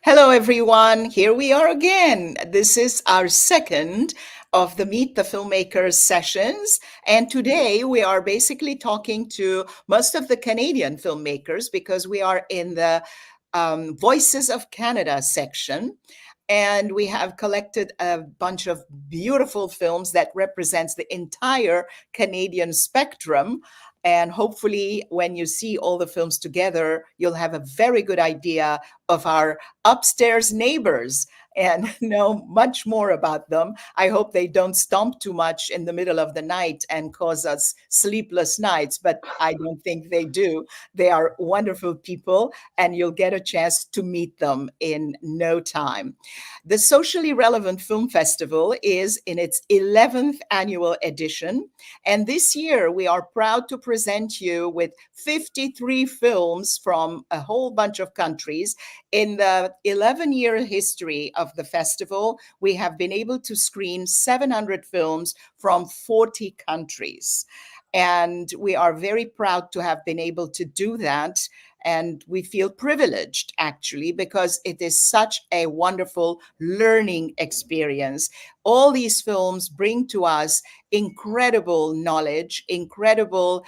Hello, everyone. Here we are again. This is our second of the Meet the Filmmakers sessions. And today we are basically talking to most of the Canadian filmmakers because we are in the Voices of Canada section. And we have collected a bunch of beautiful films that represents the entire Canadian spectrum. And hopefully, when you see all the films together, you'll have a very good idea of our upstairs neighbors and know much more about them. I hope they don't stomp too much in the middle of the night and cause us sleepless nights, but I don't think they do. They are wonderful people, and you'll get a chance to meet them in no time. The Socially Relevant Film Festival is in its 11th annual edition, and this year we are proud to present you with 53 films from a whole bunch of countries. In the 11-year history of the festival, we have been able to screen 700 films from 40 countries. And we are very proud to have been able to do that. And we feel privileged, actually, because it is such a wonderful learning experience. All these films bring to us incredible knowledge, incredible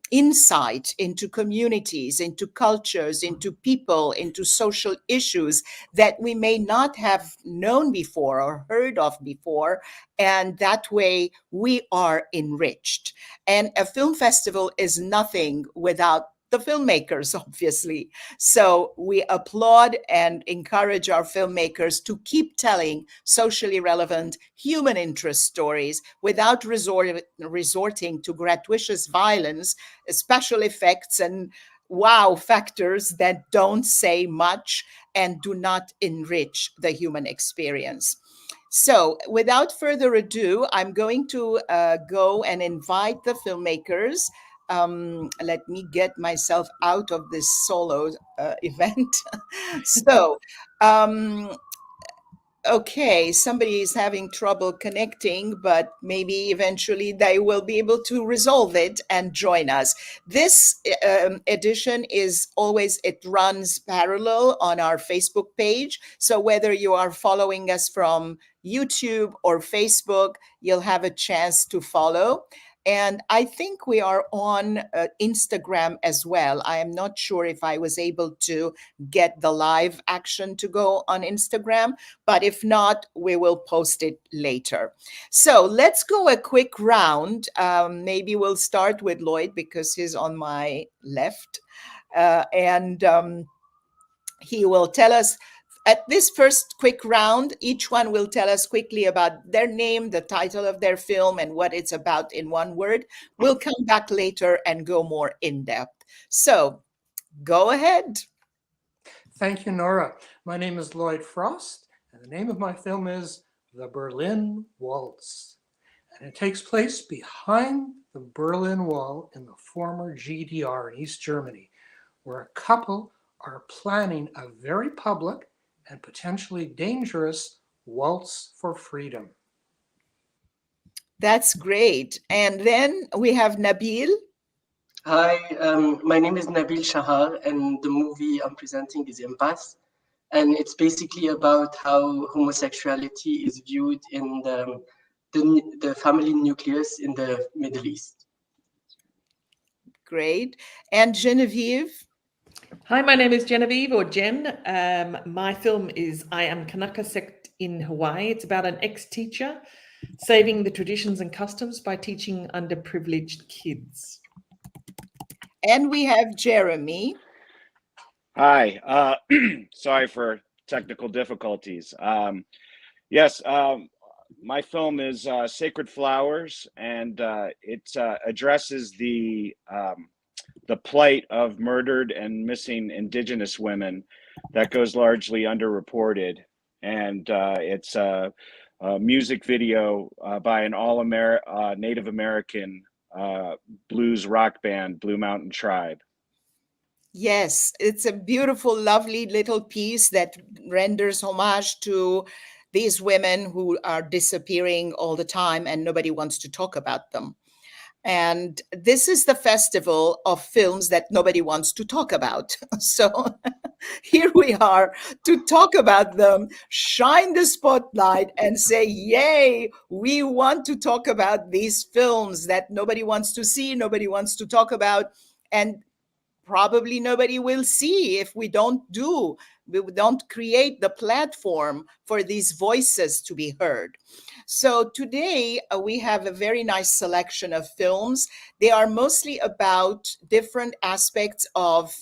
insight into communities, into cultures, into people, into social issues that we may not have known before or heard of before. And that way we are enriched. And a film festival is nothing without the filmmakers, obviously. So we applaud and encourage our filmmakers to keep telling socially relevant human interest stories without resorting to gratuitous violence, special effects, and wow factors that don't say much and do not enrich the human experience. So without further ado, I'm going to go and invite the filmmakers. Let me get myself out of this solo event. So, okay, somebody is having trouble connecting, but maybe eventually they will be able to resolve it and join us. This edition is always, it runs parallel on our Facebook page. So whether you are following us from YouTube or Facebook, you'll have a chance to follow. And I think we are on Instagram as well. I am not sure if I was able to get the live action to go on Instagram, but if not, we will post it later. So let's go a quick round. Maybe we'll start with Lloyd because he's on my left. And he will tell us at this first quick round, each one will tell us quickly about their name, the title of their film, and what it's about in one word. We'll come back later and go more in depth. So go ahead. Thank you, Nora. My name is Lloyd Frost, and the name of my film is The Berlin Waltz. And it takes place behind the Berlin Wall in the former GDR in East Germany, where a couple are planning a very public and potentially dangerous waltz for freedom. That's great. And then we have Nabil. Hi, my name is Nabil Shahar, and the movie I'm presenting is Impasse. And it's basically about how homosexuality is viewed in the family nucleus in the Middle East. Great. And Genevieve. Hi, my name is Genevieve, or Jen. My film is I Am Kanaka Sect in Hawaii. It's about an ex-teacher saving the traditions and customs by teaching underprivileged kids. And we have Jeremy. Hi, sorry for technical difficulties. Yes, my film is Sacred Flowers, and it addresses the plight of murdered and missing Indigenous women that goes largely underreported. And it's a music video by an Native American blues rock band, Blue Mountain Tribe. Yes, it's a beautiful, lovely little piece that renders homage to these women who are disappearing all the time and nobody wants to talk about them. And this is the festival of films that nobody wants to talk about. So here we are to talk about them, shine the spotlight, and say, yay, we want to talk about these films that nobody wants to see, nobody wants to talk about. And probably nobody will see if we don't create the platform for these voices to be heard. So today we have a very nice selection of films. They are mostly about different aspects of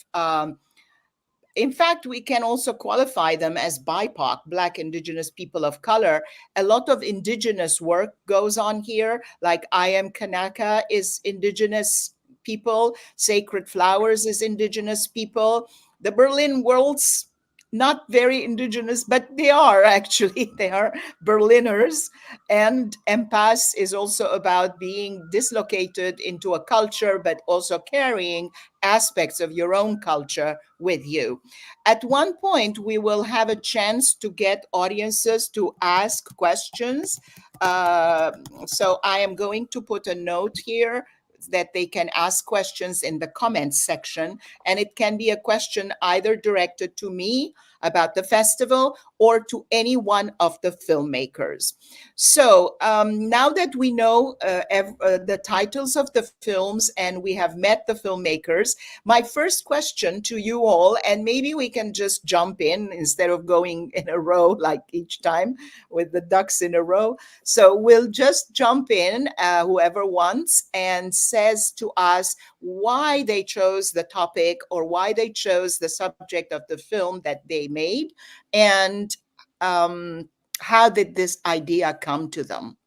in fact, we can also qualify them as BIPOC, Black, Indigenous, People of Color. A lot of Indigenous work goes on here, like I Am Kanaka is Indigenous people, Sacred Flowers is Indigenous people. The Berlin Worlds, not very Indigenous, but they are actually, they are Berliners. And Empath is also about being dislocated into a culture, but also carrying aspects of your own culture with you. At one point, we will have a chance to get audiences to ask questions. So I am going to put a note here that they can ask questions in the comments section. And it can be a question either directed to me about the festival or to any one of the filmmakers. So now that we know the titles of the films and we have met the filmmakers, my first question to you all, and maybe we can just jump in instead of going in a row like each time with the ducks in a row. So we'll just jump in, whoever wants, and says to us why they chose the topic or why they chose the subject of the film that they made, and how did this idea come to them?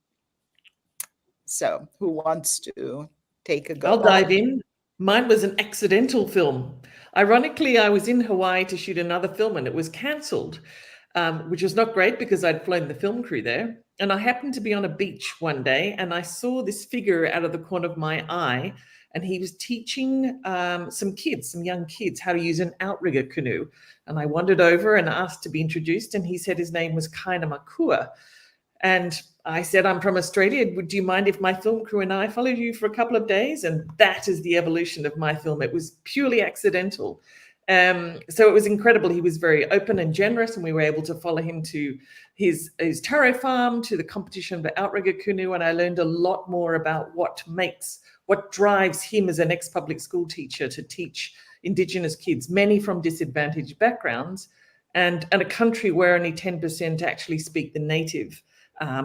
So who wants to take a go? I'll dive in. Mine was an accidental film. Ironically, I was in Hawaii to shoot another film and it was cancelled, which was not great because I'd flown the film crew there. And I happened to be on a beach one day and I saw this figure out of the corner of my eye, and he was teaching some young kids, how to use an outrigger canoe. And I wandered over and asked to be introduced, and he said his name was Kaina Makua. And I said, I'm from Australia. Would you mind if my film crew and I followed you for a couple of days? And that is the evolution of my film. It was purely accidental. So it was incredible. He was very open and generous, and we were able to follow him to his taro farm, to the competition of the outrigger canoe. And I learned a lot more about what drives him as an ex-public school teacher to teach Indigenous kids, many from disadvantaged backgrounds, and a country where only 10% actually speak the native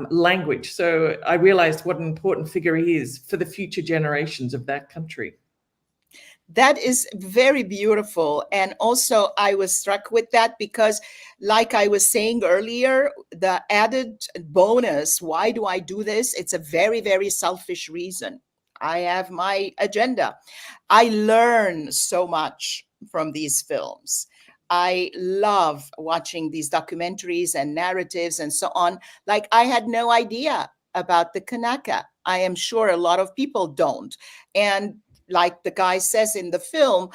language. So I realized what an important figure he is for the future generations of that country. That is very beautiful. And also I was struck with that because, like I was saying earlier, the added bonus, why do I do this? It's a very, very selfish reason. I have my agenda. I learn so much from these films. I love watching these documentaries and narratives and so on. Like, I had no idea about the Kanaka. I am sure a lot of people don't. And like the guy says in the film,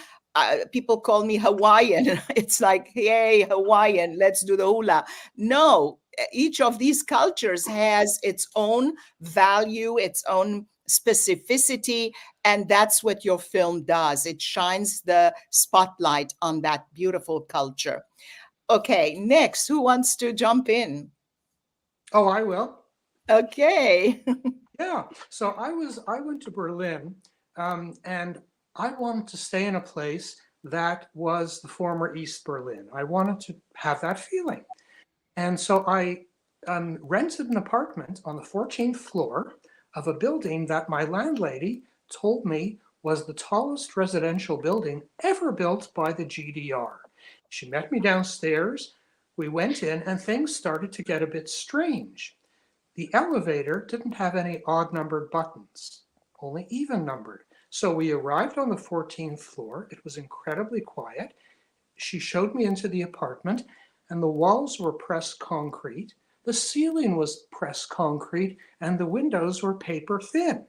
people call me Hawaiian. It's like, yay, Hawaiian, let's do the hula. No, each of these cultures has its own value, its own specificity, and that's what your film does. It shines the spotlight on that beautiful culture. Okay, next, who wants to jump in? Oh, I will. Okay. Yeah. So I went to Berlin, and I wanted to stay in a place that was the former East Berlin. I wanted to have that feeling. And so I rented an apartment on the 14th floor of a building that my landlady told me was the tallest residential building ever built by the GDR. She met me downstairs. We went in and things started to get a bit strange. The elevator didn't have any odd numbered buttons, only even numbered. So we arrived on the 14th floor. It was incredibly quiet. She showed me into the apartment, and the walls were pressed concrete. The ceiling was pressed concrete, and the windows were paper thin.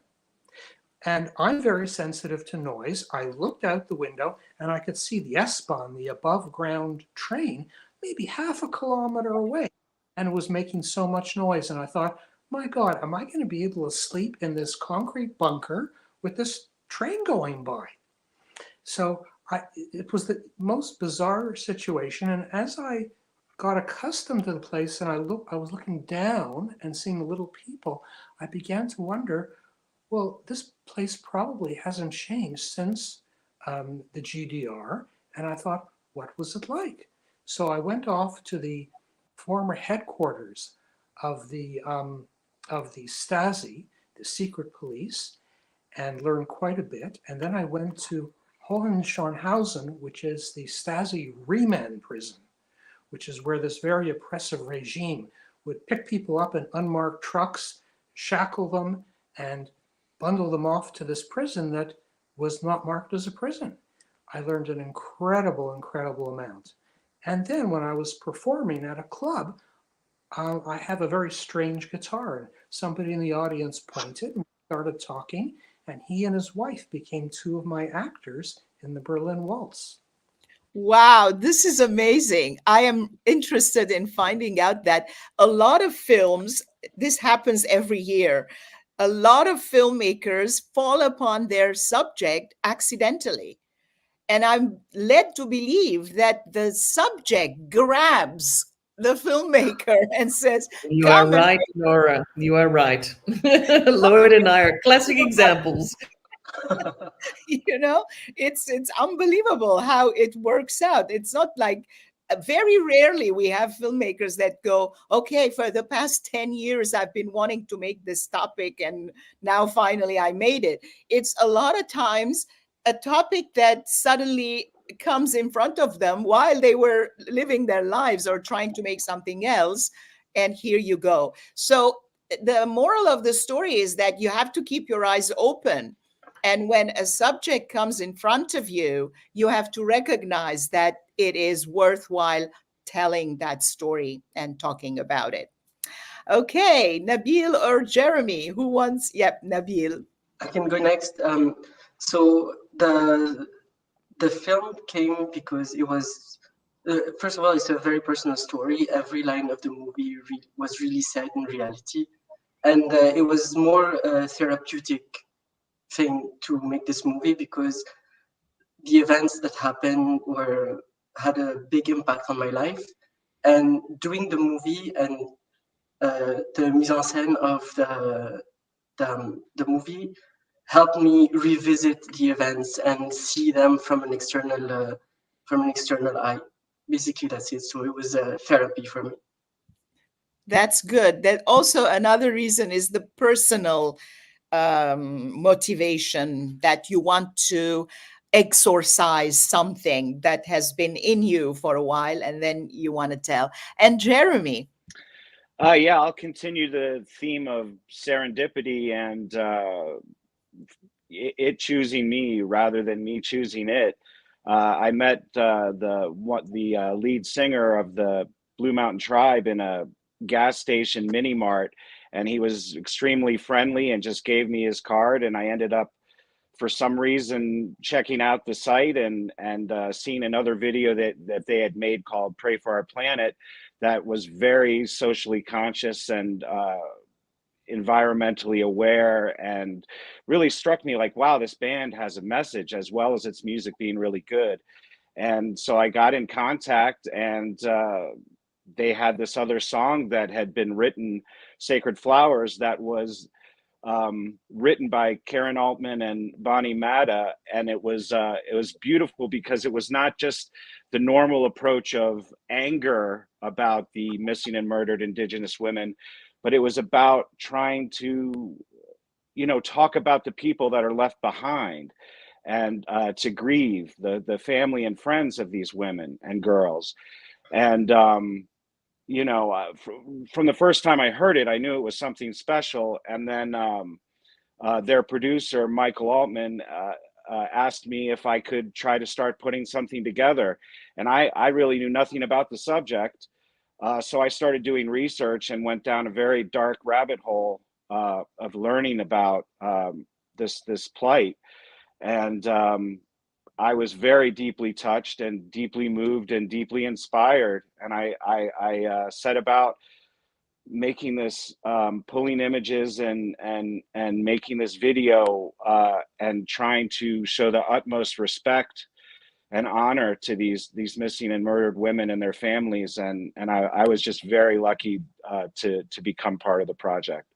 And I'm very sensitive to noise. I looked out the window and I could see the S-Bahn, the above ground train, maybe half a kilometer away. And it was making so much noise. And I thought, my God, am I going to be able to sleep in this concrete bunker with this train going by. So it was the most bizarre situation. And as I got accustomed to the place and I was looking down and seeing the little people, I began to wonder, well, this place probably hasn't changed since the GDR. And I thought, what was it like? So I went off to the former headquarters of the Stasi, the secret police, and learned quite a bit. And then I went to Hohenschönhausen, which is the Stasi remand prison, which is where this very oppressive regime would pick people up in unmarked trucks, shackle them, and bundle them off to this prison that was not marked as a prison. I learned an incredible, incredible amount. And then when I was performing at a club, I have a very strange guitar. And somebody in the audience pointed and started talking, and he and his wife became two of my actors in the Berlin Waltz. Wow, this is amazing. I am interested in finding out that a lot of films, this happens every year, a lot of filmmakers fall upon their subject accidentally. And I'm led to believe that the subject grabs the filmmaker and says, You are come and right, Nora. You are right. Lloyd and I are classic examples. you know, it's unbelievable how it works out. It's not like very rarely we have filmmakers that go, okay, for the past 10 years I've been wanting to make this topic and now finally I made it. It's a lot of times a topic that suddenly comes in front of them while they were living their lives or trying to make something else, and here you go. So the moral of the story is that you have to keep your eyes open. And when a subject comes in front of you, you have to recognize that it is worthwhile telling that story and talking about it. Okay, Nabil or Jeremy, who wants? Yep, Nabil. I can go next. So the film came because it was, first of all, it's a very personal story. Every line of the movie was really set in reality. And it was more therapeutic thing to make this movie because the events that happened had a big impact on my life. And doing the movie and the mise en scène of the movie helped me revisit the events and see them from an external eye. Basically, that's it. So it was a therapy for me. That's good. That also another reason is the personal motivation that you want to exorcise something that has been in you for a while and then you want to tell. And Jeremy. Yeah, I'll continue the theme of serendipity and it choosing me rather than me choosing it. I met the lead singer of the Blue Mountain Tribe in a gas station mini mart, and he was extremely friendly and just gave me his card, and I ended up for some reason checking out the site and seeing another video that they had made called Pray for Our Planet that was very socially conscious and environmentally aware, and really struck me like, wow, this band has a message as well as its music being really good. And so I got in contact, and they had this other song that had been written, Sacred Flowers, that was written by Karen Altman and Bonnie Matta, and it was beautiful because it was not just the normal approach of anger about the missing and murdered Indigenous women, but it was about trying to, talk about the people that are left behind, and to grieve the family and friends of these women and girls. And from the first time I heard it, I knew it was something special. And then their producer, Michael Altman, asked me if I could try to start putting something together. And I really knew nothing about the subject. So I started doing research and went down a very dark rabbit hole of learning about this plight. And I was very deeply touched and deeply moved and deeply inspired. And I set about making this, pulling images and making this video, and trying to show the utmost respect and honor to these missing and murdered women and their families. And I was just very lucky to become part of the project.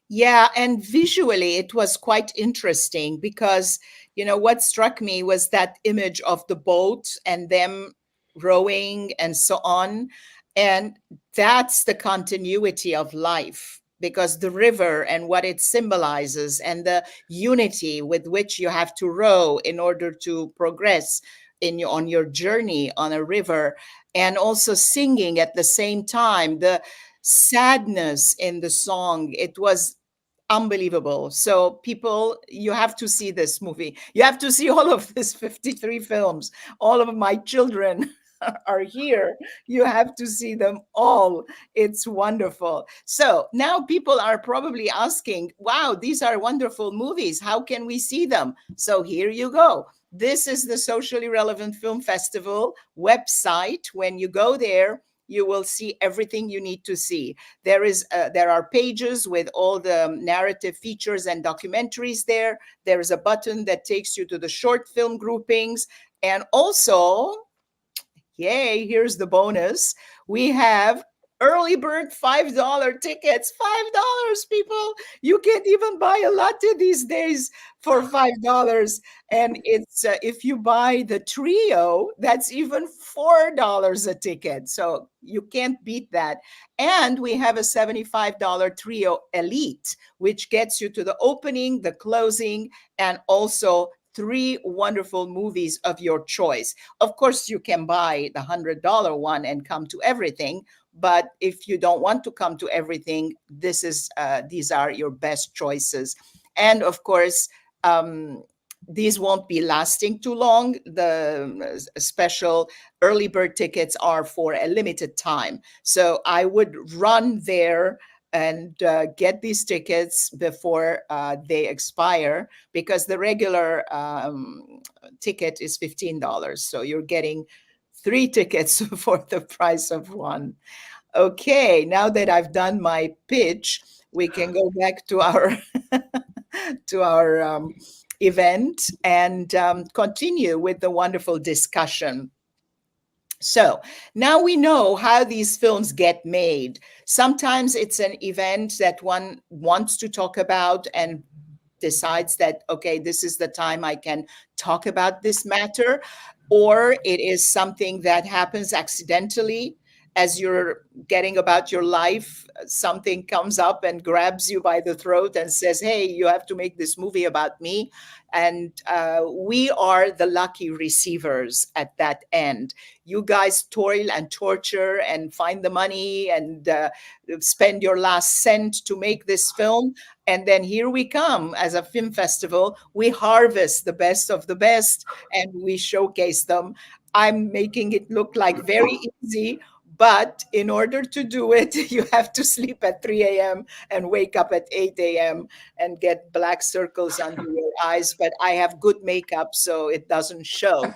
Yeah, and visually it was quite interesting because, what struck me was that image of the boat and them rowing and so on. And that's the continuity of life, because the river and what it symbolizes and the unity with which you have to row in order to progress on your journey on a river, and also singing at the same time, the sadness in the song, it was unbelievable. So people, you have to see this movie. You have to see all of these 53 films. All of my children are here. You have to see them all. It's wonderful. So now people are probably asking, wow, these are wonderful movies. How can we see them? So here you go. This is the Socially Relevant Film Festival website. When you go there, you will see everything you need to see. There are pages with all the narrative features and documentaries there. There is a button that takes you to the short film groupings. And also, yay, here's the bonus. We have early bird $5 tickets. $5, people. You can't even buy a latte these days for $5. And it's if you buy the trio, that's even $4 a ticket. So you can't beat that. And we have a $75 trio elite, which gets you to the opening, the closing, and also 3 wonderful movies of your choice. Of course, you can buy the $100 one and come to everything. But if you don't want to come to everything, these are your best choices. And of course, these won't be lasting too long. The special early bird tickets are for a limited time. So I would run there and get these tickets before they expire, because the regular ticket is $15. So you're getting 3 tickets for the price of 1. Okay, now that I've done my pitch, we can go back to our to our event and continue with the wonderful discussion. So now we know how these films get made. Sometimes it's an event that one wants to talk about and decides that, okay, this is the time I can talk about this matter, or it is something that happens accidentally. As you're getting about your life, something comes up and grabs you by the throat and says, hey, you have to make this movie about me. And we are the lucky receivers at that end. You guys toil and torture and find the money and spend your last cent to make this film. And then here we come as a film festival. We harvest the best of the best and we showcase them. I'm making it look like very easy, but in order to do it, you have to sleep at 3 a.m. and wake up at 8 a.m. and get black circles under your eyes. But I have good makeup, so it doesn't show.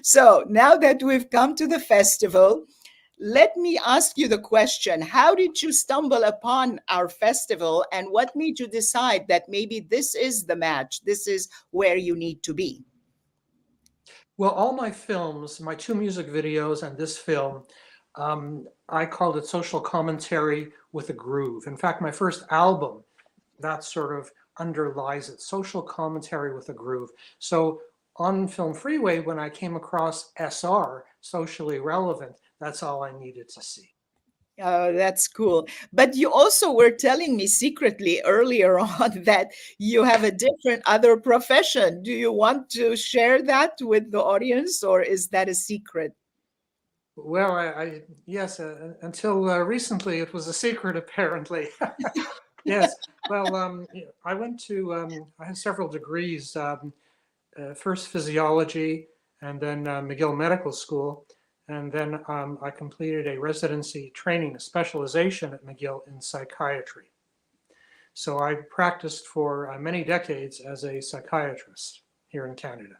So now that we've come to the festival, let me ask you the question. How did you stumble upon our festival, and what made you decide that maybe this is the match, this is where you need to be? Well, all my films, my 2 music videos and this film, I called it social commentary with a groove. In fact, my first album, that sort of underlies it, social commentary with a groove. So on Film Freeway, when I came across SR, socially relevant, that's all I needed to see. Oh, that's cool. But you also were telling me secretly earlier on that you have a different other profession. Do you want to share that with the audience, or is that a secret? Well, yes, until recently it was a secret, apparently. Yes. Well, I went to, I have several degrees, first physiology and then McGill Medical School. And then I completed a residency training, a specialization at McGill in psychiatry. So I practiced for many decades as a psychiatrist here in Canada.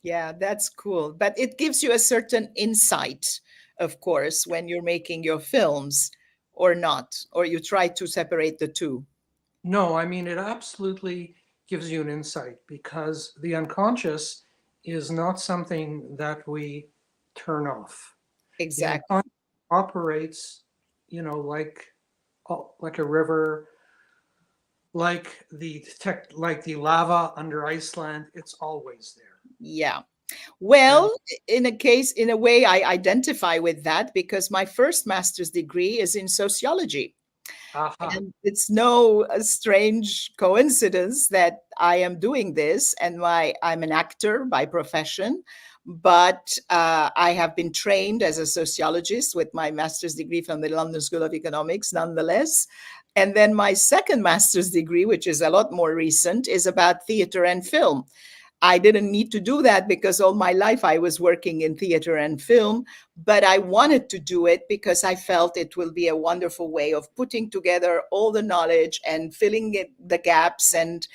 Yeah, that's cool. But it gives you a certain insight of course, when you're making your films, or not, or you try to separate the two? No, I mean, it absolutely gives you an insight, because the unconscious is not something that we turn off. The Exactly. unconscious operates, like a river, like the lava under Iceland. It's always there. Yeah. And Well, in a way, I identify with that because my first master's degree is in sociology. aha, And it's no strange coincidence that I am doing this, and I'm an actor by profession, but I have been trained as a sociologist with my master's degree from the London School of Economics, nonetheless. And then my second master's degree, which is a lot more recent, is about theater and film. I didn't need to do that because all my life I was working in theater and film, but I wanted to do it because I felt it will be a wonderful way of putting together all the knowledge and filling the gaps, and,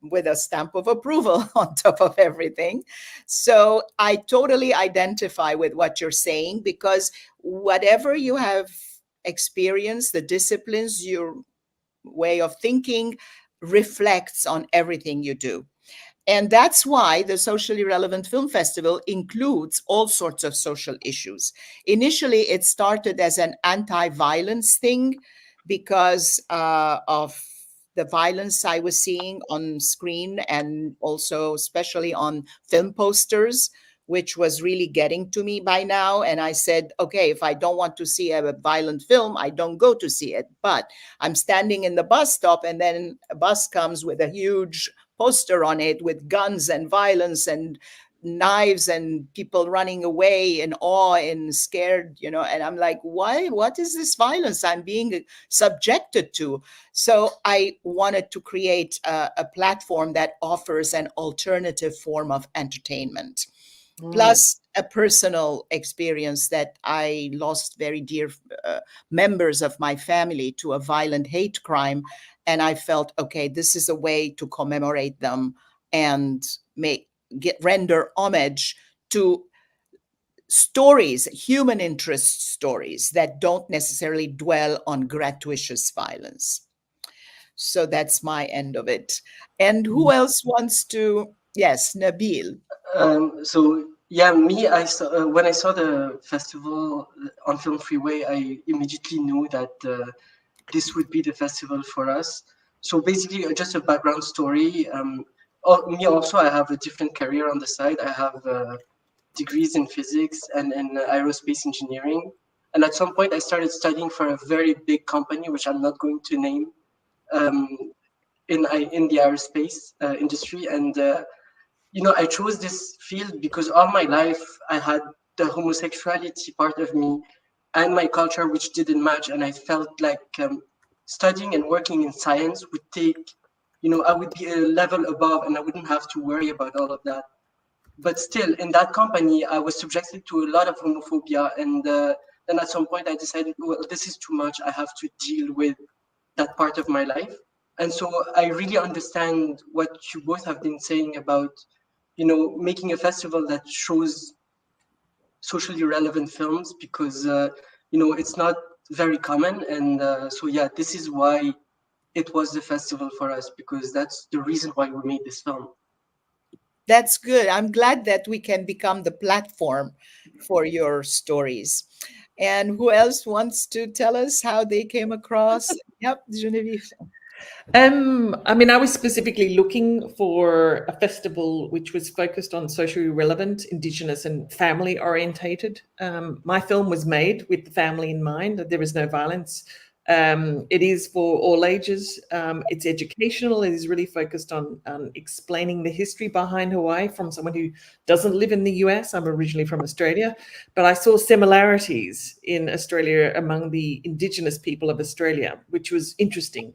with a stamp of approval on top of everything. So I totally identify with what you're saying, because whatever you have experienced, the disciplines, your way of thinking reflects on everything you do. And that's why the Socially Relevant Film Festival includes all sorts of social issues. Initially, it started as an anti-violence thing because of the violence I was seeing on screen, and also especially on film posters, which was really getting to me by now. And I said, okay, if I don't want to see a violent film, I don't go to see it. But I'm standing in the bus stop, and then a bus comes with a huge poster on it with guns and violence and knives and people running away in awe and scared, and I'm like, why? What is this violence I'm being subjected to? So I wanted to create a platform that offers an alternative form of entertainment, plus a personal experience that I lost very dear members of my family to a violent hate crime. And I felt, okay, this is a way to commemorate them and render homage to stories, human interest stories that don't necessarily dwell on gratuitous violence. So that's my end of it. And who else wants to? Yes, Nabil. So yeah, I saw when I saw the festival on Film Freeway, I immediately knew that this would be the festival for us. So basically, just a background story. Me also, I have a different career on the side. I have degrees in physics and in aerospace engineering. And at some point, I started studying for a very big company, which I'm not going to name, um, in the aerospace industry. And I chose this field because all my life I had the homosexuality part of me and my culture, which didn't match. And I felt like studying and working in science would take, I would be a level above and I wouldn't have to worry about all of that. But still, in that company, I was subjected to a lot of homophobia. And then at some point, I decided, well, this is too much. I have to deal with that part of my life. And so I really understand what you both have been saying about, making a festival that shows socially relevant films, because, it's not very common. And so, yeah, this is why it was the festival for us, because that's the reason why we made this film. That's good. I'm glad that we can become the platform for your stories. And who else wants to tell us how they came across? Yep, Genevieve. I was specifically looking for a festival which was focused on socially relevant, Indigenous, and family orientated. My film was made with the family in mind. There is no violence. It is for all ages. It's educational. It is really focused on explaining the history behind Hawaii from someone who doesn't live in the US. I'm originally from Australia, but I saw similarities in Australia among the Indigenous people of Australia, which was interesting.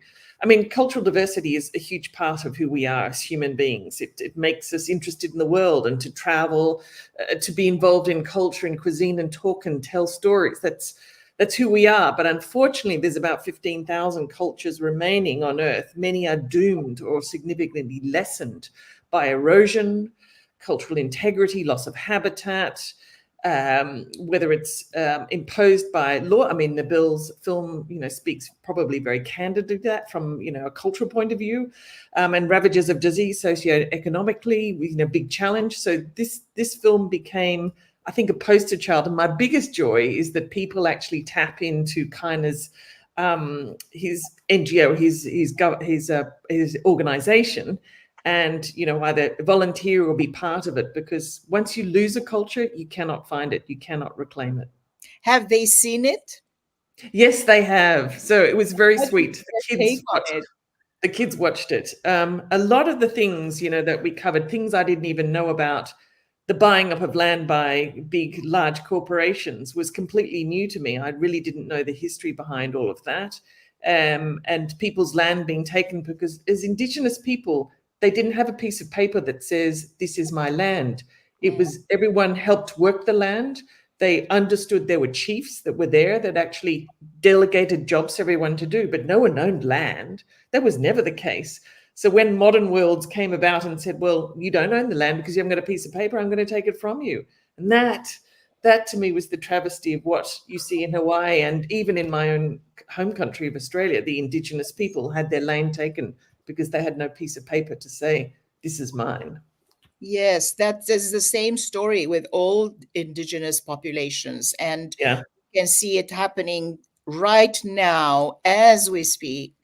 Cultural diversity is a huge part of who we are as human beings. It makes us interested in the world and to travel, to be involved in culture and cuisine and talk and tell stories. That's who we are. But unfortunately, there's about 15,000 cultures remaining on Earth. Many are doomed or significantly lessened by erosion, cultural integrity, loss of habitat, whether it's imposed by law. I mean, Nabil's film, speaks probably very candidly to that from, a cultural point of view, and ravages of disease socioeconomically, big challenge. So this film became, I think, a poster child. And my biggest joy is that people actually tap into Kainer's his NGO, his organization, and either volunteer or be part of it, because once you lose a culture, you cannot find it, you cannot reclaim it. Have they seen it? Yes, they have. So it was very What sweet. is their take on it? The kids watched it. A lot of the things that we covered, things I didn't even know about, the buying up of land by big, large corporations, was completely new to me. I really didn't know the history behind all of that. And people's land being taken, because as Indigenous people, they didn't have a piece of paper that says, this is my land. It was, everyone helped work the land. They understood there were chiefs that were there that actually delegated jobs for everyone to do, but no one owned land. That was never the case. So when Modern Worlds came about and said, well, you don't own the land because you haven't got a piece of paper, I'm going to take it from you. And that to me was the travesty of what you see in Hawaii, and even in my own home country of Australia. The Indigenous people had their land taken because they had no piece of paper to say, this is mine. Yes, that is the same story with all Indigenous populations. And Yeah. you can see it happening right now as we speak.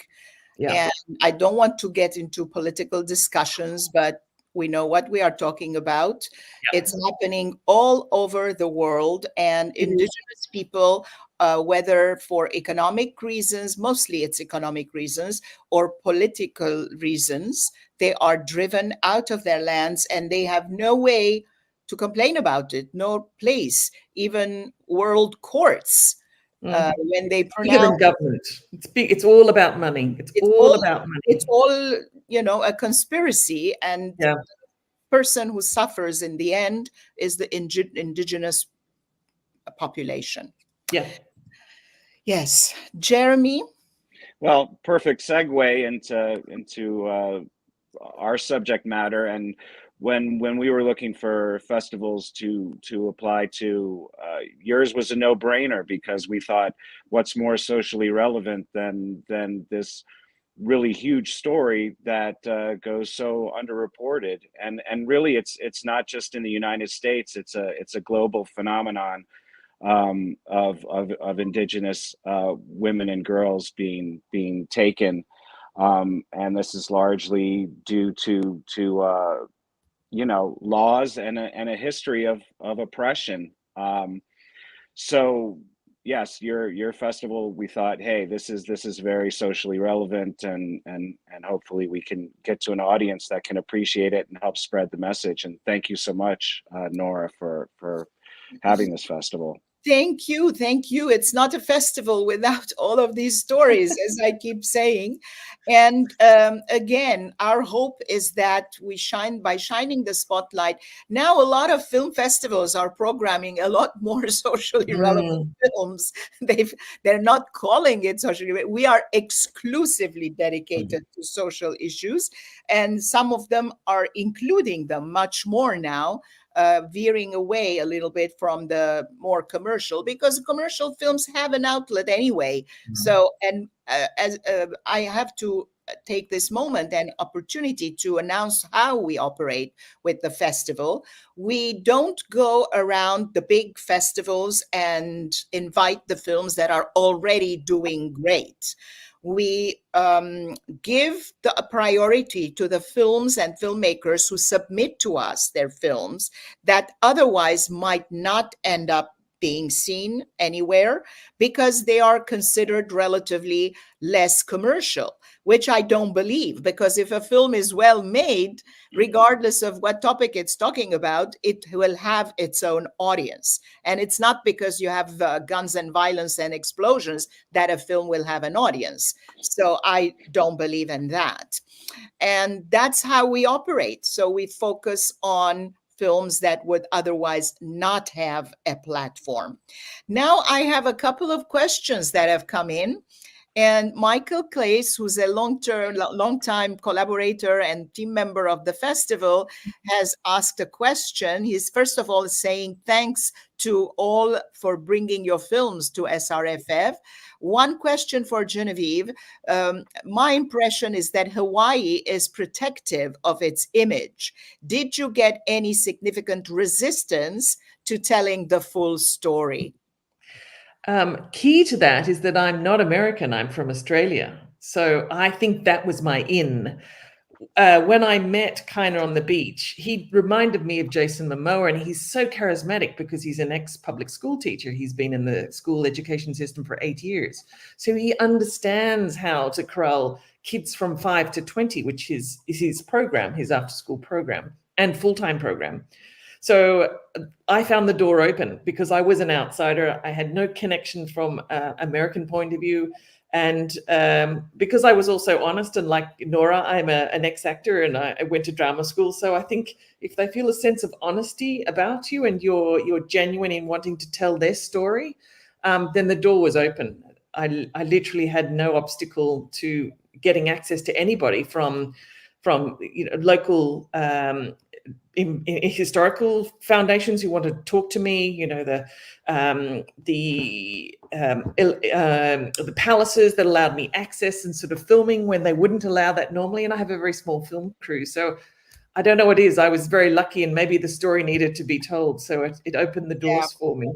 Yeah. And I don't want to get into political discussions, but we know what we are talking about. Yeah. It's happening all over the world, and Indigenous people, whether for economic reasons, mostly it's economic reasons, or political reasons, they are driven out of their lands, and they have no way to complain about it, no place, even world courts. When they Bigger than pronounce government. It's big. It's all about money. It's all about money. it's all a conspiracy, and Yeah. the person who suffers in the end is the Indigenous population. Yeah. Yes, Jeremy. Well, perfect segue into our subject matter. And when we were looking for festivals to apply to, yours was a no-brainer, because we thought, what's more socially relevant than this really huge story that goes so underreported. And really, it's not just in the United States. It's a global phenomenon, of Indigenous women and girls being taken, and this is largely due to laws and a history of oppression. So yes, your festival, we thought, hey, this is very socially relevant, and hopefully we can get to an audience that can appreciate it and help spread the message. And thank you so much, Nora, for having this festival. Thank you. Thank you. It's not a festival without all of these stories, as I keep saying. And again, our hope is that by shining the spotlight. Now, a lot of film festivals are programming a lot more socially relevant films. They're not calling it socially relevant. We are exclusively dedicated to social issues. And some of them are including them much more now. Veering away a little bit from the more commercial, because commercial films have an outlet anyway. So, and as I have to take this moment and opportunity to announce how we operate with the festival. We don't go around the big festivals and invite the films that are already doing great. We give a priority to the films and filmmakers who submit to us their films that otherwise might not end up being seen anywhere, because they are considered relatively less commercial, which I don't believe, because if a film is well made, regardless of what topic it's talking about, it will have its own audience. And it's not because you have guns and violence and explosions that a film will have an audience. So I don't believe in that. And that's how we operate. So we focus on films that would otherwise not have a platform. Now I have a couple of questions that have come in, And Michael Claes, who's a long-time collaborator and team member of the festival, has asked a question. He's first of all saying thanks to all for bringing your films to SRFF. One question for Genevieve. My impression is that Hawaii is protective of its image. Did you get any significant resistance to telling the full story? Key to that is that I'm not American, I'm from Australia. So I think that was my in. When I met Kiner on the beach, he reminded me of Jason Momoa, and he's so charismatic because he's an ex-public school teacher. He's been in the school education system for 8 years. So he understands how to corral kids from 5 to 20, which is his program, his after-school program and full-time program. So I found the door open because I was an outsider. I had no connection from an American point of view. And because I was also honest, and like Nora, I'm an ex-actor and I went to drama school. So I think if they feel a sense of honesty about you and you're genuine in wanting to tell their story, then the door was open. I literally had no obstacle to getting access to anybody from local in historical foundations who wanted to talk to me, the palaces that allowed me access and sort of filming when they wouldn't allow that normally. And I have a very small film crew. So I don't know what it is. I was very lucky, and maybe the story needed to be told. So it opened the doors for me.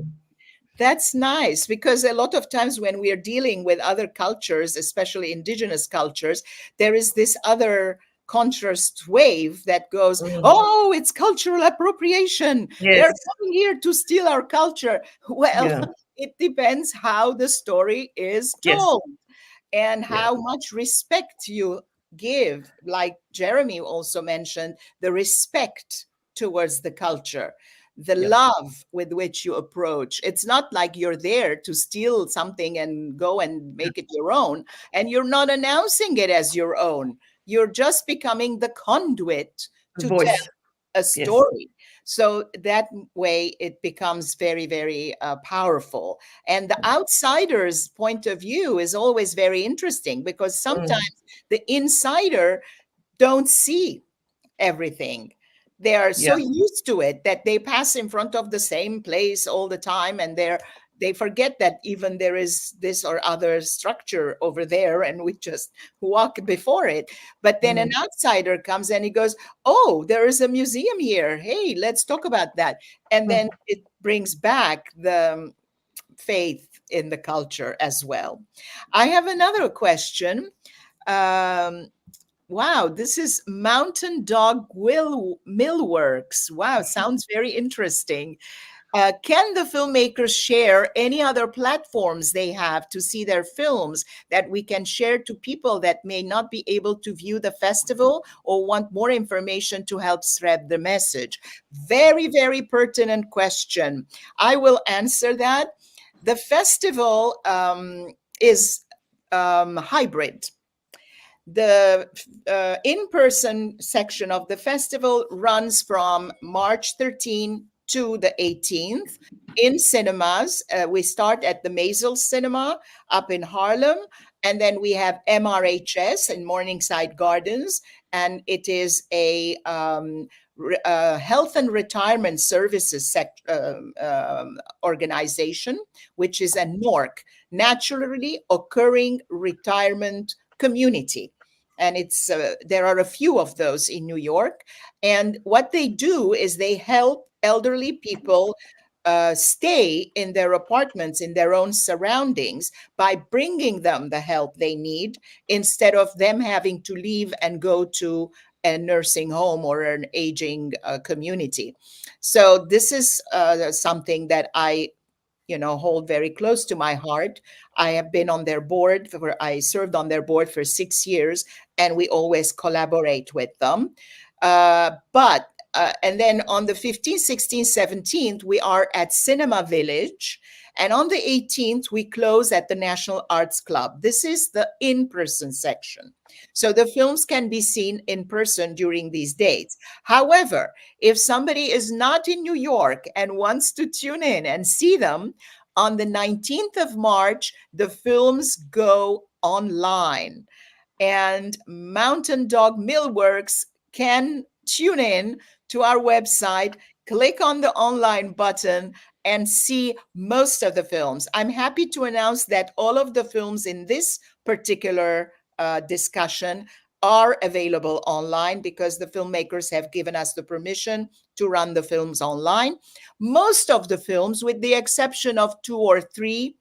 That's nice, because a lot of times when we are dealing with other cultures, especially indigenous cultures, there is this other contrast wave that goes, oh, it's cultural appropriation. Yes. They're coming here to steal our culture. Well, it depends how the story is told and how much respect you give. Like Jeremy also mentioned, the respect towards the culture, the love with which you approach. It's not like you're there to steal something and go and make it your own, and you're not announcing it as your own. You're just becoming the conduit to tell a story. So that way it becomes very, very powerful. And the outsider's point of view is always very interesting, because sometimes the insider don't see everything. They are so used to it that they pass in front of the same place all the time, and they forget that even there is this or other structure over there, and we just walk before it. But then an outsider comes and he goes, oh, there is a museum here. Hey, let's talk about that. And then it brings back the faith in the culture as well. I have another question. Wow, this is Mountain Dog Millworks. Wow, sounds very interesting. Can the filmmakers share any other platforms they have to see their films that we can share to people that may not be able to view the festival or want more information to help spread the message? Very, very pertinent question. I will answer that. The festival is hybrid. The in-person section of the festival runs from March 13 to the 18th in cinemas. We start at the Maisel Cinema up in Harlem, and then we have MRHS in Morningside Gardens, and it is a health and retirement services organization, which is a NORC, naturally occurring retirement community. And it's there are a few of those in New York. And what they do is they help elderly people stay in their apartments, in their own surroundings, by bringing them the help they need, instead of them having to leave and go to a nursing home or an aging community. So this is something that I hold very close to my heart. I have been on their board, I served on their board for 6 years, and we always collaborate with them. And then on the 15th, 16th, 17th, we are at Cinema Village. And on the 18th, we close at the National Arts Club. This is the in-person section. So the films can be seen in person during these dates. However, if somebody is not in New York and wants to tune in and see them, On the 19th of March, the films go online, and Mountain Dog Millworks can tune in to our website, click on the online button, and see most of the films. I'm happy to announce that all of the films in this particular discussion are available online because the filmmakers have given us the permission to run the films online. Most of the films, with the exception of 2 or 3,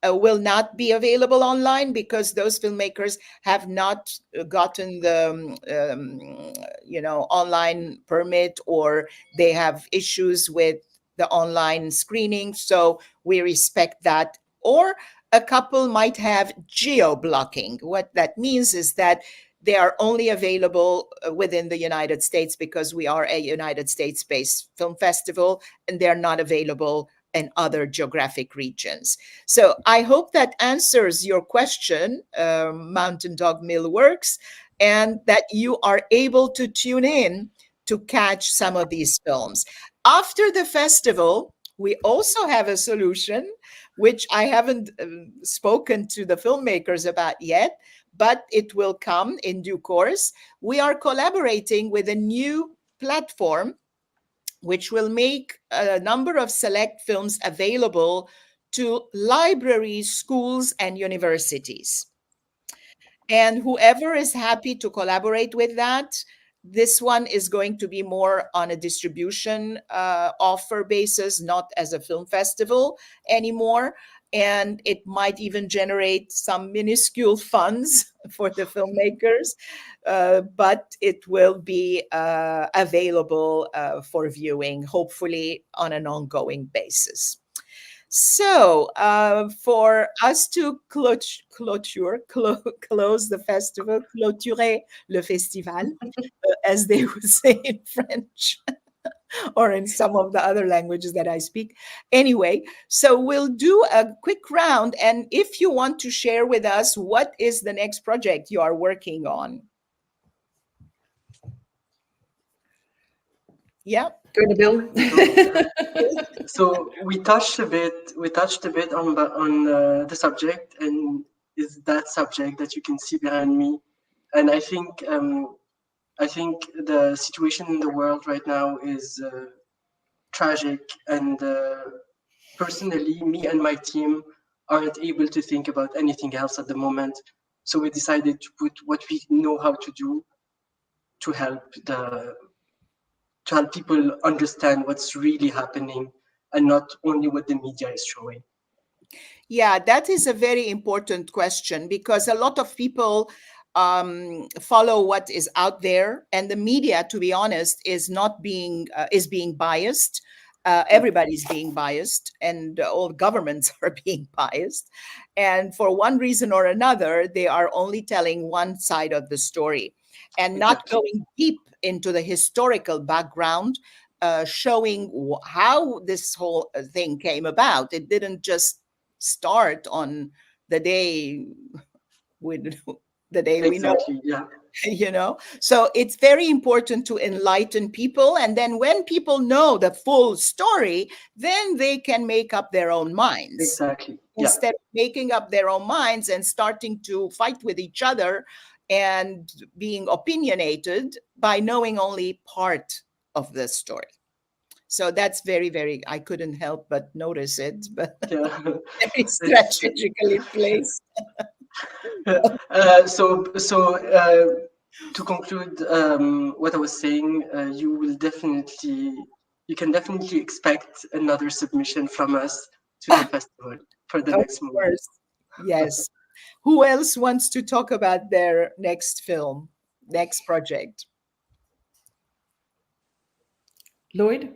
will not be available online because those filmmakers have not gotten the online permit, or they have issues with the online screening, so we respect that. Or a couple might have geo-blocking. What that means is that they are only available within the United States because we are a United States-based film festival, and they're not available in other geographic regions. So I hope that answers your question, Mountain Dog Millworks, and that you are able to tune in to catch some of these films. After the festival, we also have a solution, which I haven't spoken to the filmmakers about yet, but it will come in due course. We are collaborating with a new platform which will make a number of select films available to libraries, schools, and universities. And whoever is happy to collaborate with that, this one is going to be more on a distribution offer basis, not as a film festival anymore. And it might even generate some minuscule funds for the filmmakers, but it will be available for viewing, hopefully on an ongoing basis. So for us to close the festival, clôturer le festival, as they would say in French, or in some of the other languages that I speak. Anyway, so we'll do a quick round. And if you want to share with us, what is the next project you are working on? Yeah. Go to Bill. So we touched a bit on the subject, and is that subject that you can see behind me. And I think the situation in the world right now is tragic, and personally, me and my team aren't able to think about anything else at the moment. So we decided to put what we know how to do to help people understand what's really happening, and not only what the media is showing. Yeah, that is a very important question, because a lot of people follow what is out there, and the media, to be honest, is being biased. Everybody's being biased, and all governments are being biased. And for one reason or another, they are only telling one side of the story and not going deep into the historical background, showing how this whole thing came about. It didn't just start on the day with the day we know. Yeah. So it's very important to enlighten people, and then when people know the full story, then they can make up their own minds. Exactly. Instead of making up their own minds and starting to fight with each other and being opinionated by knowing only part of the story. So that's very, very, I couldn't help but notice it, but very strategically placed. To conclude what I was saying, you can definitely expect another submission from us to the festival for the next movie. Yes. Who else wants to talk about their next film, next project? Lloyd?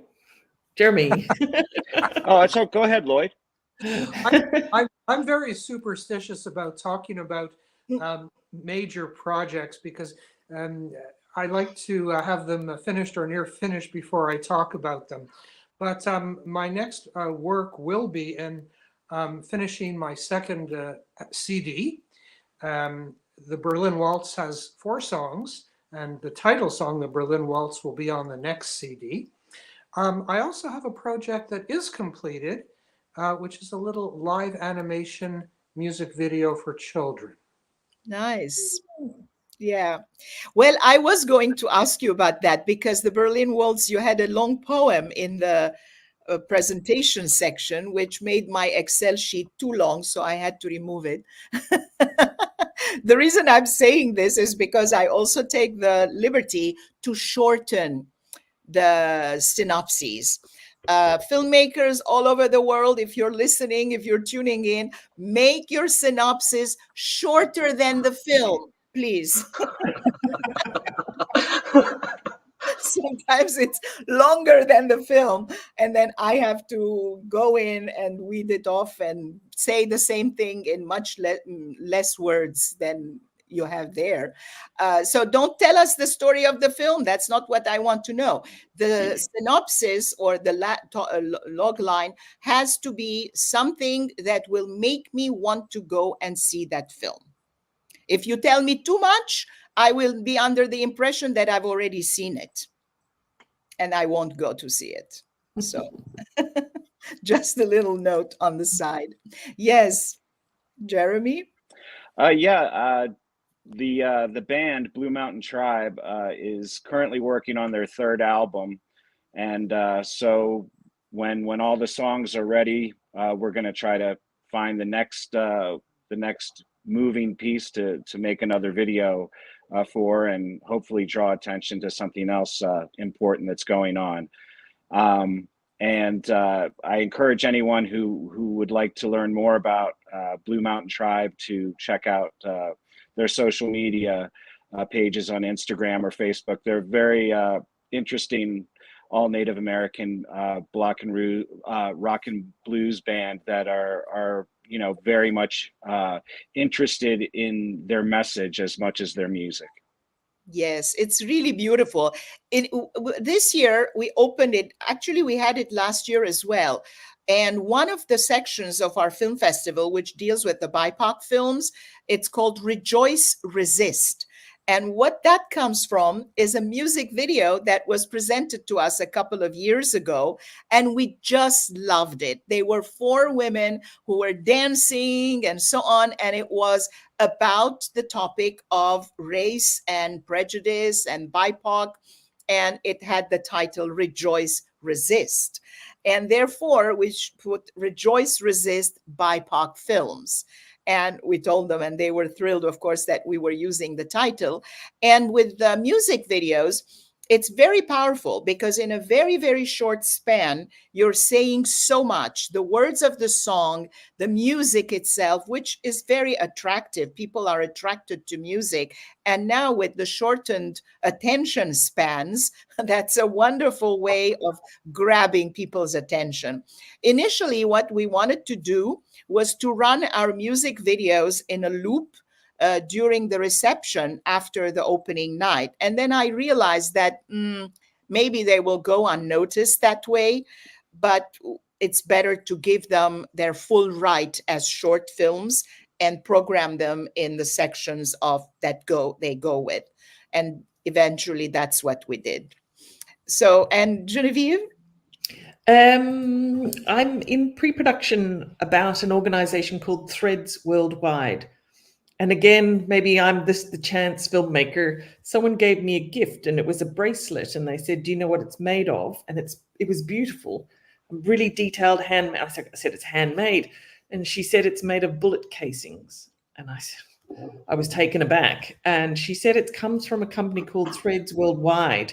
Jeremy? Go ahead, Lloyd. I'm very superstitious about talking about major projects, because I like to have them finished or near finished before I talk about them. But my next work will be in finishing my second CD. The Berlin Waltz has 4 songs, and the title song, the Berlin Waltz, will be on the next CD. I also have a project that is completed, which is a little live animation music video for children. Nice. Yeah. Well, I was going to ask you about that because the Berlin Waltz, you had a long poem in the presentation section, which made my Excel sheet too long, so I had to remove it. The reason I'm saying this is because I also take the liberty to shorten the synopses. Filmmakers all over the world, if you're listening, if you're tuning in, make your synopsis shorter than the film, please. Sometimes it's longer than the film, and then I have to go in and weed it off and say the same thing in much less words than you have there. So don't tell us the story of the film. That's not what I want to know. The synopsis or the log line has to be something that will make me want to go and see that film. If you tell me too much, I will be under the impression that I've already seen it and I won't go to see it. So just a little note on the side. Yes, Jeremy? The band Blue Mountain Tribe is currently working on their third album, and so when all the songs are ready, we're going to try to find the next moving piece to make another video for, and hopefully draw attention to something else important that's going on. And I encourage anyone who would like to learn more about Blue Mountain Tribe to check out their social media pages on Instagram or Facebook. They're very interesting, all Native American rock and blues band that are very much interested in their message as much as their music. Yes, it's really beautiful. This year we opened it. Actually, we had it last year as well. And one of the sections of our film festival, which deals with the BIPOC films, it's called Rejoice, Resist. And what that comes from is a music video that was presented to us a couple of years ago, and we just loved it. They were 4 women who were dancing and so on, and it was about the topic of race and prejudice and BIPOC, and it had the title Rejoice, Resist. And therefore, we put Rejoice, Resist BIPOC Films. And we told them, and they were thrilled, of course, that we were using the title. And with the music videos, it's very powerful because in a very, very short span, you're saying so much. The words of the song, the music itself, which is very attractive. People are attracted to music. And now with the shortened attention spans, that's a wonderful way of grabbing people's attention. Initially, what we wanted to do was to run our music videos in a loop during the reception after the opening night. And then I realized that maybe they will go unnoticed that way, but it's better to give them their full right as short films and program them in the sections of that they go with. And eventually that's what we did. So, and Genevieve? I'm in pre-production about an organization called Threads Worldwide. And again, maybe I'm the chance filmmaker. Someone gave me a gift and it was a bracelet and they said, do you know what it's made of? And it was beautiful, really detailed handmade. I said, it's handmade. And she said, it's made of bullet casings. And I was taken aback. And she said, it comes from a company called Threads Worldwide.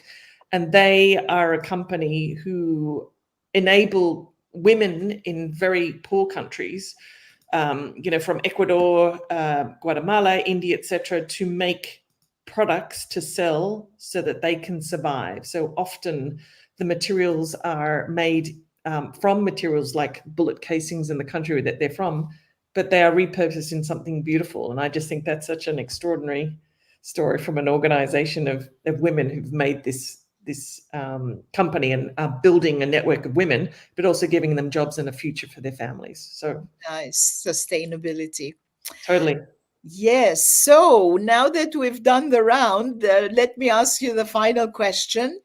And they are a company who enable women in very poor countries, from Ecuador, Guatemala, India, etc., to make products to sell so that they can survive. So often the materials are made from materials like bullet casings in the country that they're from, but they are repurposed in something beautiful. And I just think that's such an extraordinary story from an organization of women who've made this company and are building a network of women, but also giving them jobs and a future for their families. So nice. Sustainability. Totally. Yes. So now that we've done the round, let me ask you the final question.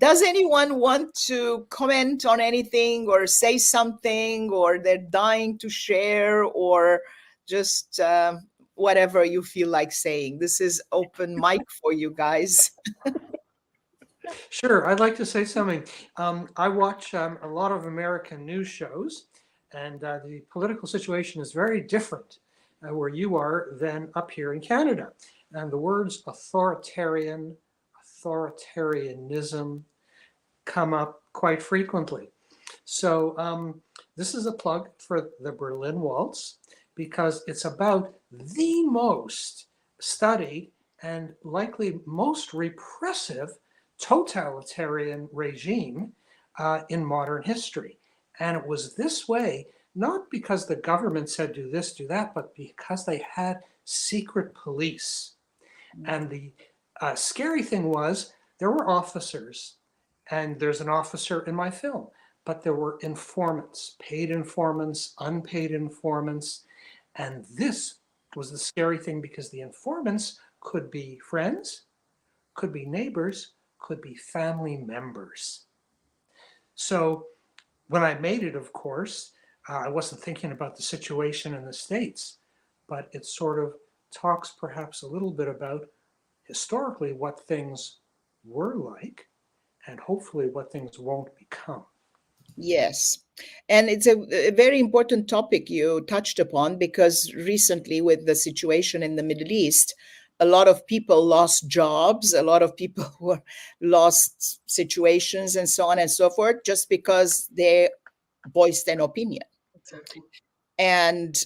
Does anyone want to comment on anything or say something, or they're dying to share, or just whatever you feel like saying? This is open mic for you guys. Sure, I'd like to say something. I watch a lot of American news shows, and the political situation is very different where you are than up here in Canada. And the words authoritarian, authoritarianism come up quite frequently. So this is a plug for the Berlin Waltz, because it's about the most studied and likely most repressive totalitarian regime in modern history. And it was this way, not because the government said do this, do that, but because they had secret police. And the scary thing was there were officers, and there's an officer in my film, but there were informants, paid informants, unpaid informants. And this was the scary thing, because the informants could be friends, could be neighbors, could be family members. So when I made it, of course, I wasn't thinking about the situation in the States, but it sort of talks perhaps a little bit about historically what things were like, and hopefully what things won't become. Yes. And it's a very important topic you touched upon, because recently, with the situation in the Middle East, a lot of people lost jobs, a lot of people lost situations, and so on and so forth, just because they voiced an opinion. Exactly. And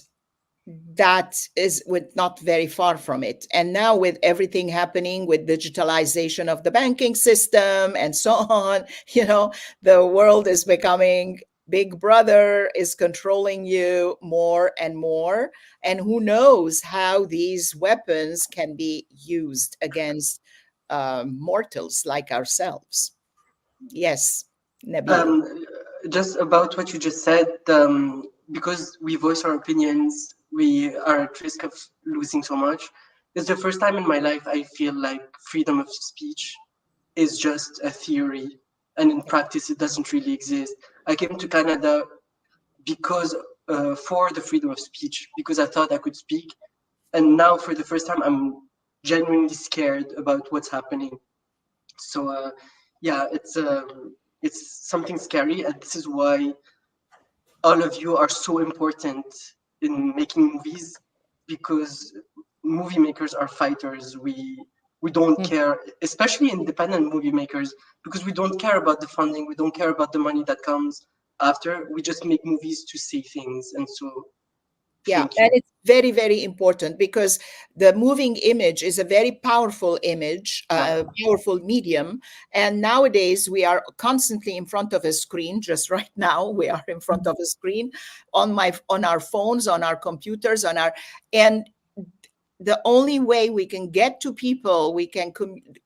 that is not very far from it. And now, with everything happening with digitalization of the banking system and so on, the world is becoming Big Brother, is controlling you more and more. And who knows how these weapons can be used against mortals like ourselves. Yes, Nabil. Just about what you just said, because we voice our opinions, we are at risk of losing so much. It's the first time in my life I feel like freedom of speech is just a theory, and in practice it doesn't really exist. I came to Canada because for the freedom of speech, because I thought I could speak, and now for the first time I'm genuinely scared about what's happening. So yeah, it's something scary, and this is why all of you are so important in making movies, because movie makers are fighters. We don't care, especially independent movie makers, because we don't care about the funding, we don't care about the money that comes after. We just make movies to say things. And so Yeah, thank you. and it's very, very important, because the moving image is a very powerful image, powerful medium. And nowadays we are constantly in front of a screen. Just right now, we are in front of a screen on our phones, on our computers, and the only way we can get to people, we can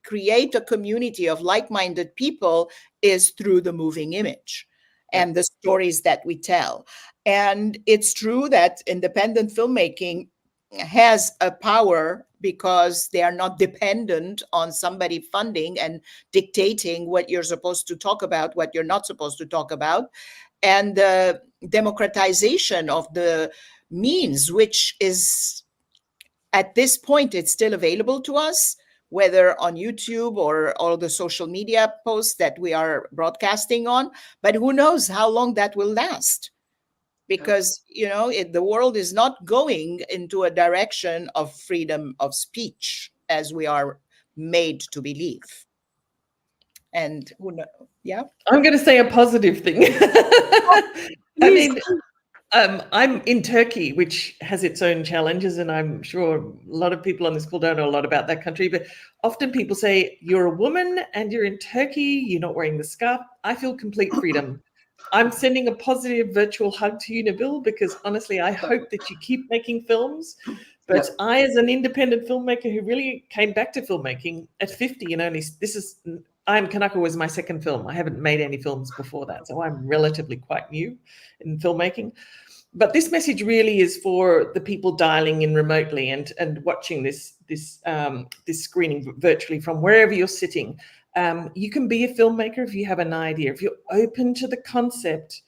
create a community of like-minded people, is through the moving image and the stories that we tell. And it's true that independent filmmaking has a power, because they are not dependent on somebody funding and dictating what you're supposed to talk about, what you're not supposed to talk about. And the democratization of the means, which is, at this point, it's still available to us, whether on YouTube or all the social media posts that we are broadcasting on. But who knows how long that will last? Because, the world is not going into a direction of freedom of speech as we are made to believe. And who knows? Yeah. I'm going to say a positive thing. I mean, I'm in Turkey, which has its own challenges, and I'm sure a lot of people on this call don't know a lot about that country, but often people say, you're a woman and you're in Turkey, you're not wearing the scarf. I feel complete freedom. I'm sending a positive virtual hug to you, Nabil, because honestly, I hope that you keep making films. But I, as an independent filmmaker who really came back to filmmaking at 50, and I Am Kanaka was my second film. I haven't made any films before that, so I'm relatively quite new in filmmaking. But this message really is for the people dialing in remotely and watching this screening virtually from wherever you're sitting. You can be a filmmaker if you have an idea, if you're open to the concept,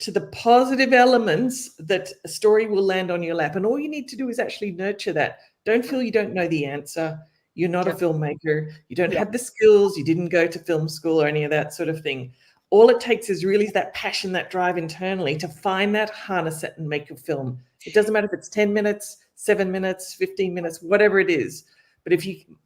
to the positive elements that a story will land on your lap. And all you need to do is actually nurture that. Don't feel you don't know the answer. You're not a filmmaker. You don't have the skills. You didn't go to film school or any of that sort of thing. All it takes is really that passion, that drive internally to find that, harness it, and make a film. It doesn't matter if it's 10 minutes, 7 minutes, 15 minutes, whatever it is. But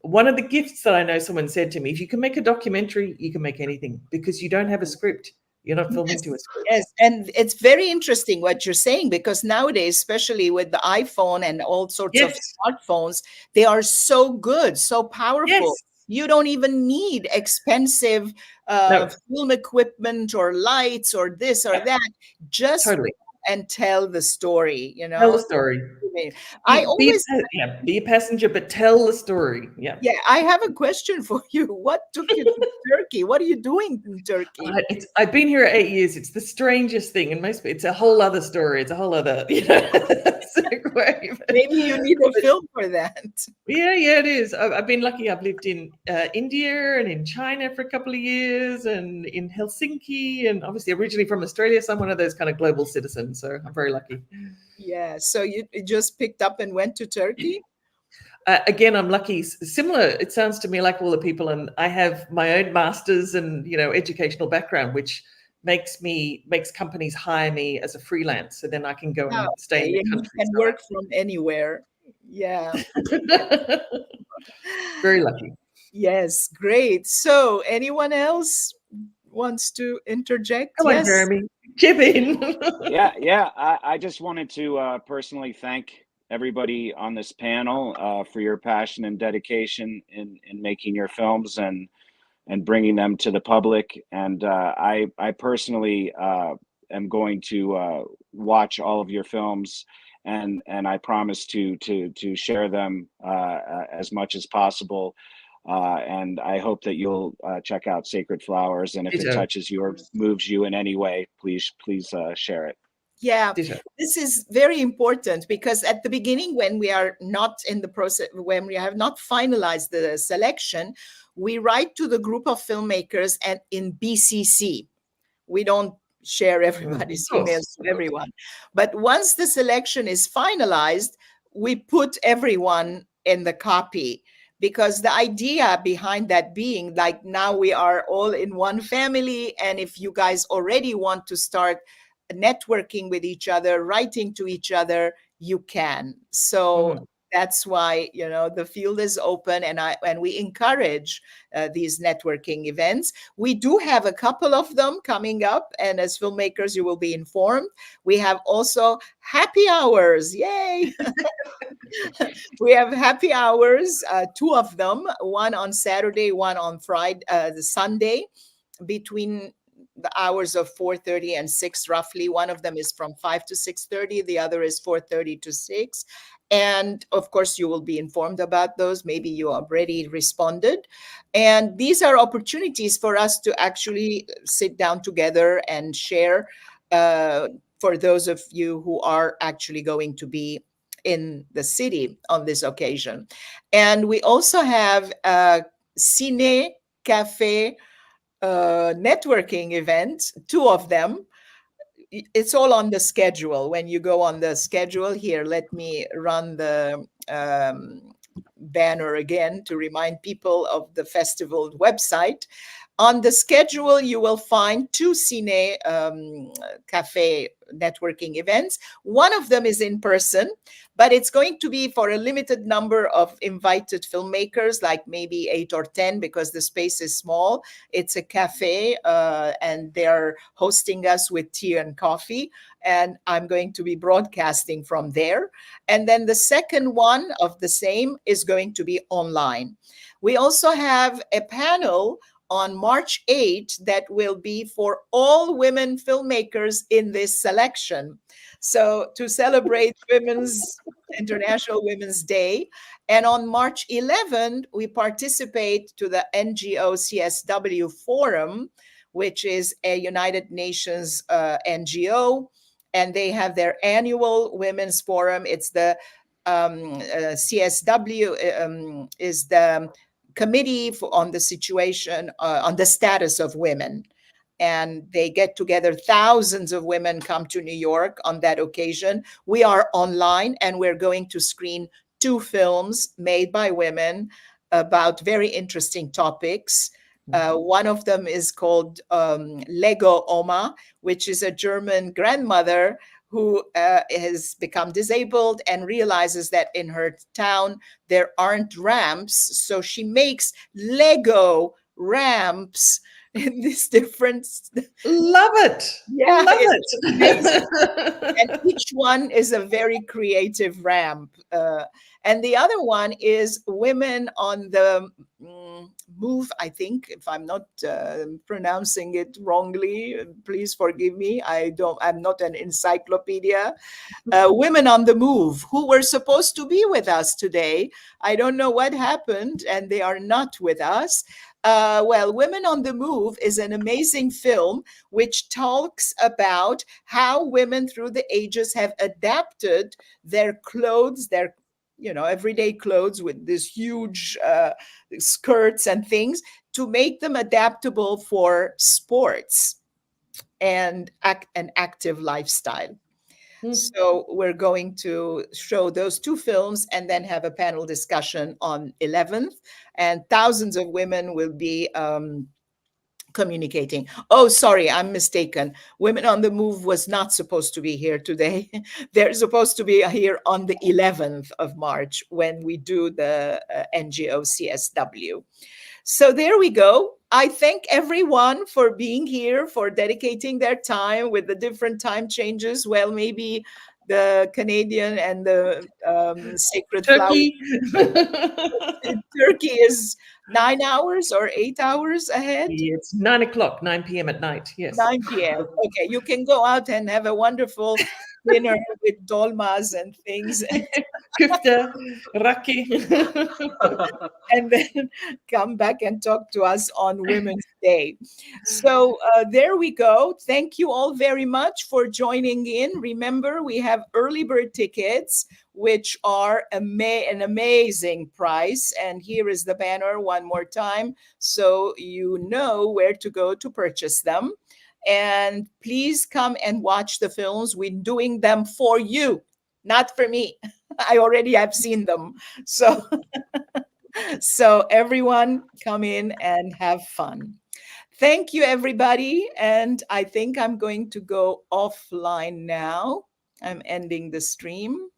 one of the gifts that I know someone said to me, if you can make a documentary, you can make anything, because you don't have a script. You're not filming to a script. Yes, and it's very interesting what you're saying, because nowadays, especially with the iPhone and all sorts of smartphones, they are so good, so powerful. Yes. You don't even need expensive film equipment or lights or this or that. Just and tell the story, you know. Tell the story. Be a passenger, but tell the story. Yeah. Yeah, I have a question for you. What took you to Turkey? What are you doing in Turkey? I've been here 8 years. It's the strangest thing, and it's a whole other story. It's a whole other, segue. Maybe you need a film for that. Yeah, it is. I've been lucky. I've lived in India and in China for a couple of years, and in Helsinki, and obviously originally from Australia. So I'm one of those kind of global citizens. So I'm very lucky. Yeah. So you just picked up and went to Turkey? Again, I'm lucky. Similar, it sounds to me like all the people, and I have my own master's and educational background, which makes companies hire me as a freelance, so then I can go and stay in the country. You can work from anywhere. Yeah. Very lucky. Yes, great. So anyone else wants to interject? Come on, Jeremy, chip in. Yeah. I just wanted to personally thank everybody on this panel for your passion and dedication in making your films and bringing them to the public. And I personally am going to watch all of your films, and I promise to share them as much as possible. And I hope that you'll check out Sacred Flowers, and if it touches you or moves you in any way, please share it. Yeah, this is very important, because at the beginning, when we are not in the process, when we have not finalized the selection, we write to the group of filmmakers and in BCC. We don't share everybody's emails to everyone. But once the selection is finalized, we put everyone in the copy, because the idea behind that being like, now we are all in one family. And if you guys already want to start networking with each other, writing to each other, you can. So that's why, the field is open, and we encourage these networking events. We do have a couple of them coming up, and as filmmakers, you will be informed. We have also happy hours. Yay! We have happy hours, 2 of them, one on Saturday, one on Friday, the Sunday, between the hours of 4:30 and 6 roughly. One of them is from 5 to 6:30. The other is 4:30 to 6. And of course, you will be informed about those. Maybe you already responded. And these are opportunities for us to actually sit down together and share, for those of you who are actually going to be in the city on this occasion. And we also have a Cine Cafe networking event, 2 of them. It's all on the schedule. When you go on the schedule here, let me run the banner again to remind people of the festival website. On the schedule, you will find 2 Cine Cafe networking events. One of them is in person, but it's going to be for a limited number of invited filmmakers, like maybe 8 or 10, because the space is small. It's a cafe, and they're hosting us with tea and coffee, and I'm going to be broadcasting from there. And then the second one of the same is going to be online. We also have a panel on March 8th that will be for all women filmmakers in this selection. So to celebrate International Women's Day. And on March 11th, we participate to the NGO CSW Forum, which is a United Nations NGO, and they have their annual Women's Forum. It's the CSW is the committee on the situation, on the status of women. And they get together. Thousands of women come to New York on that occasion. We are online, and we're going to screen 2 films made by women about very interesting topics. One of them is called Lego Oma, which is a German grandmother who has become disabled and realizes that in her town there aren't ramps. So she makes Lego ramps in this different. Love it. Yeah, Love it's amazing. And it. each one is a very creative ramp. And the other one is Women on the Move, I think, if I'm not pronouncing it wrongly, please forgive me. I'm not an encyclopedia. Women on the Move, who were supposed to be with us today. I don't know what happened, and they are not with us. Well, Women on the Move is an amazing film which talks about how women through the ages have adapted their clothes, their everyday clothes with these huge skirts and things to make them adaptable for sports and an active lifestyle. So we're going to show those 2 films and then have a panel discussion on 11th, and thousands of women will be communicating. Oh, sorry, I'm mistaken. Women on the Move was not supposed to be here today. They're supposed to be here on the 11th of March when we do the NGO CSW. So there we go. I thank everyone for being here, for dedicating their time with the different time changes. Well, maybe the Canadian and the Sacred Turkey. Turkey is 9 hours or 8 hours ahead. It's 9 o'clock, 9 p.m. at night. Yes. 9 p.m. Okay, you can go out and have a wonderful dinner with dolmas and things. Kufta, raki. And then come back and talk to us on Women's Day. So there we go. Thank you all very much for joining in. Remember, we have early bird tickets, which are an amazing price. And here is the banner one more time, so you know where to go to purchase them. And please come and watch the films. We're doing them for you, not for me. I already have seen them. So everyone come in and have fun. Thank you, everybody. And I think I'm going to go offline now. I'm ending the stream.